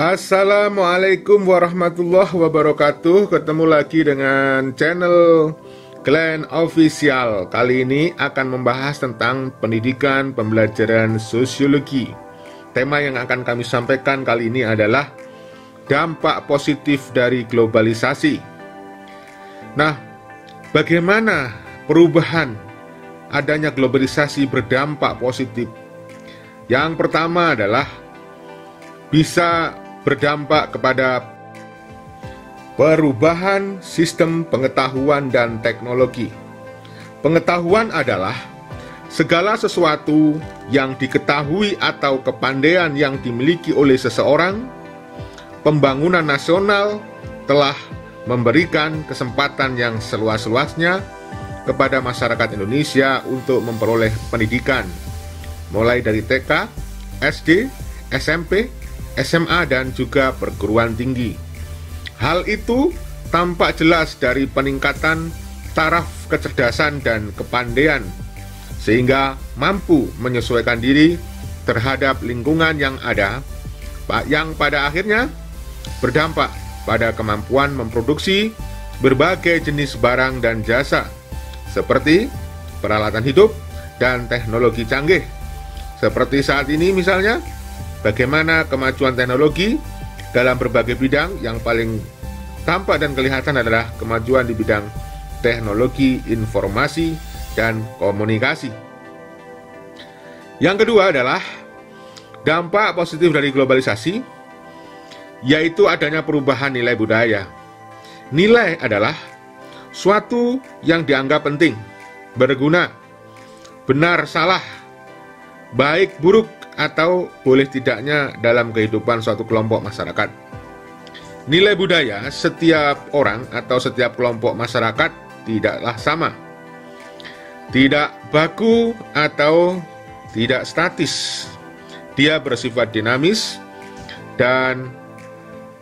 Assalamualaikum warahmatullahi wabarakatuh. Ketemu lagi dengan channel Glenn Official. Kali ini akan membahas tentang pendidikan pembelajaran sosiologi. Tema yang akan kami sampaikan kali ini adalah dampak positif dari globalisasi. Nah, bagaimana perubahan adanya globalisasi berdampak positif? Yang pertama adalah bisa berdampak kepada perubahan sistem pengetahuan dan teknologi. Pengetahuan adalah segala sesuatu yang diketahui atau kepandaian yang dimiliki oleh seseorang. Pembangunan nasional telah memberikan kesempatan yang seluas-luasnya kepada masyarakat Indonesia untuk memperoleh pendidikan, mulai dari TK, SD, SMP, SMA, dan juga perguruan tinggi. Hal itu tampak jelas dari peningkatan taraf kecerdasan dan kepandaian, sehingga mampu menyesuaikan diri terhadap lingkungan yang ada, yang pada akhirnya berdampak pada kemampuan memproduksi berbagai jenis barang dan jasa, seperti peralatan hidup dan teknologi canggih. Seperti saat ini misalnya, bagaimana kemajuan teknologi dalam berbagai bidang. Yang paling tampak dan kelihatan adalah kemajuan di bidang teknologi informasi dan komunikasi. Yang kedua adalah dampak positif dari globalisasi, yaitu adanya perubahan nilai budaya. Nilai adalah suatu yang dianggap penting, berguna, benar, salah, baik, buruk, atau boleh tidaknya dalam kehidupan suatu kelompok masyarakat. Nilai budaya setiap orang atau setiap kelompok masyarakat tidaklah sama, tidak baku atau tidak statis. Dia bersifat dinamis dan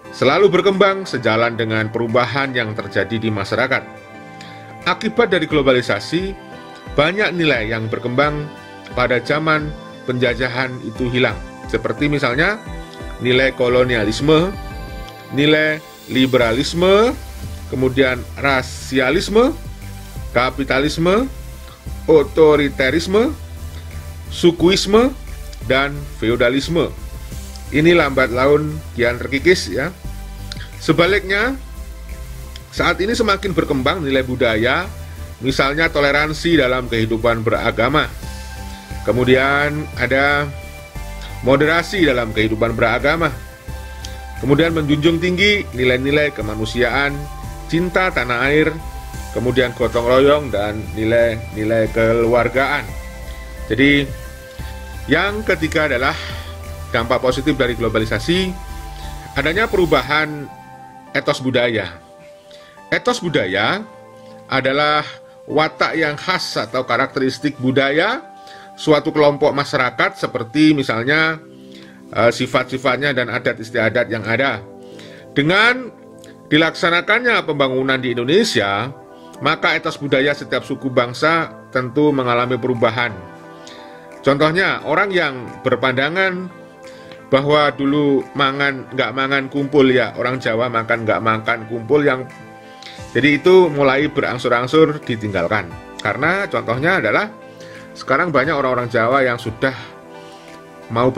selalu berkembang sejalan dengan perubahan yang terjadi di masyarakat. Akibat dari globalisasi, banyak nilai yang berkembang pada zaman penjajahan itu hilang, seperti misalnya nilai kolonialisme, nilai liberalisme, kemudian rasialisme, kapitalisme, otoriterisme, sukuisme, dan feodalisme. Ini lambat laun kian terkikis ya. Sebaliknya, saat ini semakin berkembang nilai budaya, misalnya toleransi dalam kehidupan beragama. Kemudian ada moderasi dalam kehidupan beragama. Kemudian menjunjung tinggi nilai-nilai kemanusiaan, cinta tanah air, kemudian gotong royong, dan nilai-nilai kekeluargaan. Jadi yang ketiga adalah dampak positif dari globalisasi, adanya perubahan etos budaya. Etos budaya adalah watak yang khas atau karakteristik budaya suatu kelompok masyarakat, seperti misalnya sifat-sifatnya dan adat istiadat yang ada. Dengan dilaksanakannya pembangunan di Indonesia, maka etos budaya setiap suku bangsa tentu mengalami perubahan. Contohnya, orang yang berpandangan bahwa dulu nggak mangan kumpul ya, orang Jawa makan nggak makan kumpul, jadi itu mulai berangsur-angsur ditinggalkan. Karena contohnya adalah sekarang banyak orang-orang Jawa yang sudah mau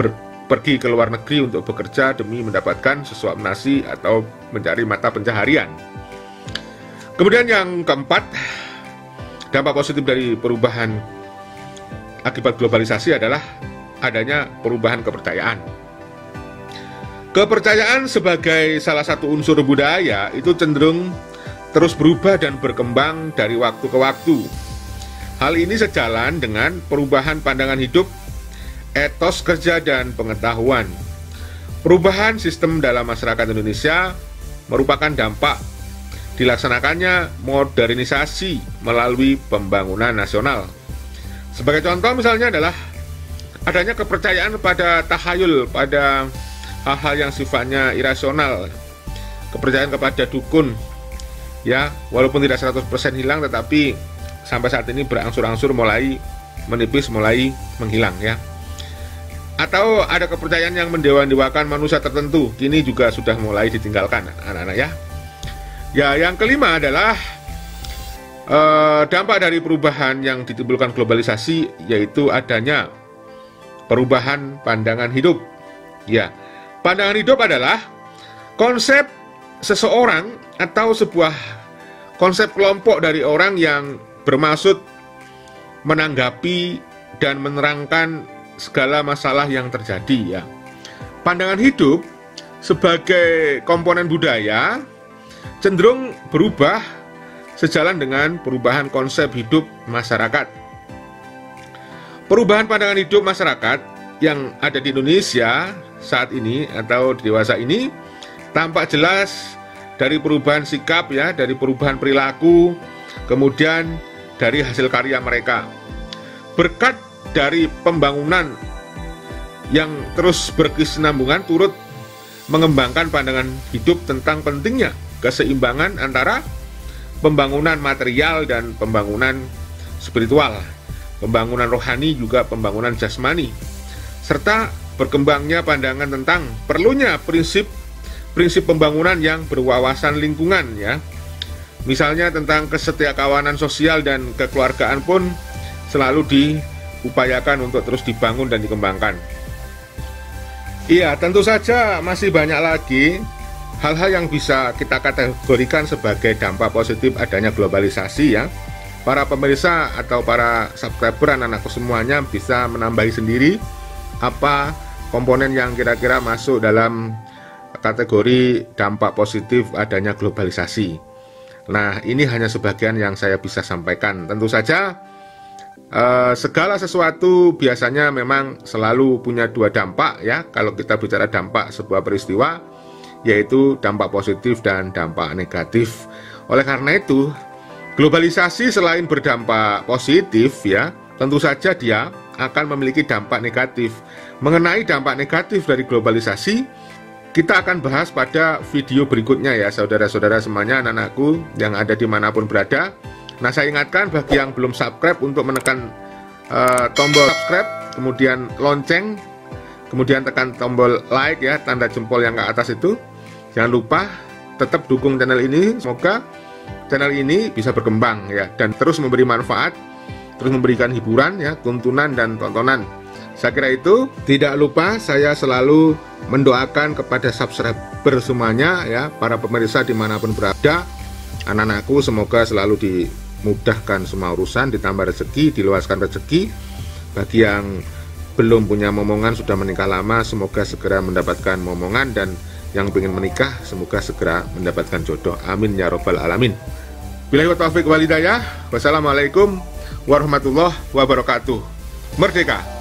pergi ke luar negeri untuk bekerja demi mendapatkan sesuap nasi atau mencari mata pencaharian. Kemudian yang keempat, dampak positif dari perubahan akibat globalisasi adalah adanya perubahan kepercayaan. Kepercayaan sebagai salah satu unsur budaya itu cenderung terus berubah dan berkembang dari waktu ke waktu. Hal ini sejalan dengan perubahan pandangan hidup, etos kerja, dan pengetahuan. Perubahan sistem dalam masyarakat Indonesia merupakan dampak dilaksanakannya modernisasi melalui pembangunan nasional. Sebagai contoh misalnya adalah adanya kepercayaan pada tahayul, pada hal-hal yang sifatnya irasional, kepercayaan kepada dukun, ya, walaupun tidak 100% hilang, tetapi sampai saat ini berangsur-angsur mulai menipis, mulai menghilang ya. Atau ada kepercayaan yang mendewa-dewakan manusia tertentu, kini juga sudah mulai ditinggalkan anak-anak ya. Ya, yang kelima adalah dampak dari perubahan yang ditimbulkan globalisasi, yaitu adanya perubahan pandangan hidup. Ya, pandangan hidup adalah konsep seseorang atau sebuah konsep kelompok dari orang yang bermaksud menanggapi dan menerangkan segala masalah yang terjadi ya. Pandangan hidup sebagai komponen budaya cenderung berubah sejalan dengan perubahan konsep hidup masyarakat. Perubahan pandangan hidup masyarakat yang ada di Indonesia saat ini atau di dewasa ini tampak jelas dari perubahan sikap ya, dari perubahan perilaku, kemudian dari hasil karya mereka. Berkat dari pembangunan yang terus berkesinambungan turut mengembangkan pandangan hidup tentang pentingnya keseimbangan antara pembangunan material dan pembangunan spiritual, pembangunan rohani juga pembangunan jasmani, serta berkembangnya pandangan tentang perlunya prinsip pembangunan yang berwawasan lingkungan ya. Misalnya tentang kesetiakawanan sosial dan kekeluargaan pun selalu diupayakan untuk terus dibangun dan dikembangkan. Iya, tentu saja masih banyak lagi hal-hal yang bisa kita kategorikan sebagai dampak positif adanya globalisasi ya. Para pemirsa atau para subscriber anak-anakku semuanya bisa menambahi sendiri apa komponen yang kira-kira masuk dalam kategori dampak positif adanya globalisasi. Nah, ini hanya sebagian yang saya bisa sampaikan. Tentu saja segala sesuatu biasanya memang selalu punya dua dampak ya. Kalau kita bicara dampak sebuah peristiwa, yaitu dampak positif dan dampak negatif. Oleh karena itu, globalisasi selain berdampak positif ya, tentu saja dia akan memiliki dampak negatif. Mengenai dampak negatif dari globalisasi, kita akan bahas pada video berikutnya ya, saudara-saudara semuanya, anak-anakku yang ada dimanapun berada. Nah, saya ingatkan bagi yang belum subscribe untuk menekan tombol subscribe, kemudian lonceng, kemudian tekan tombol like ya, tanda jempol yang ke atas itu. Jangan lupa tetap dukung channel ini, semoga channel ini bisa berkembang ya, dan terus memberi manfaat, terus memberikan hiburan ya, tuntunan dan tontonan. Saya kira itu. Tidak lupa saya selalu mendoakan kepada subscriber semuanya ya, para pemirsa dimanapun berada, anak-anakku semoga selalu dimudahkan semua urusan, ditambah rezeki, diluaskan rezeki. Bagi yang belum punya momongan, sudah menikah lama, semoga segera mendapatkan momongan, dan yang ingin menikah semoga segera mendapatkan jodoh. Amin ya robbal alamin. Billahi wa taufiq wal hidayah. Wassalamualaikum warahmatullahi wabarakatuh. Merdeka!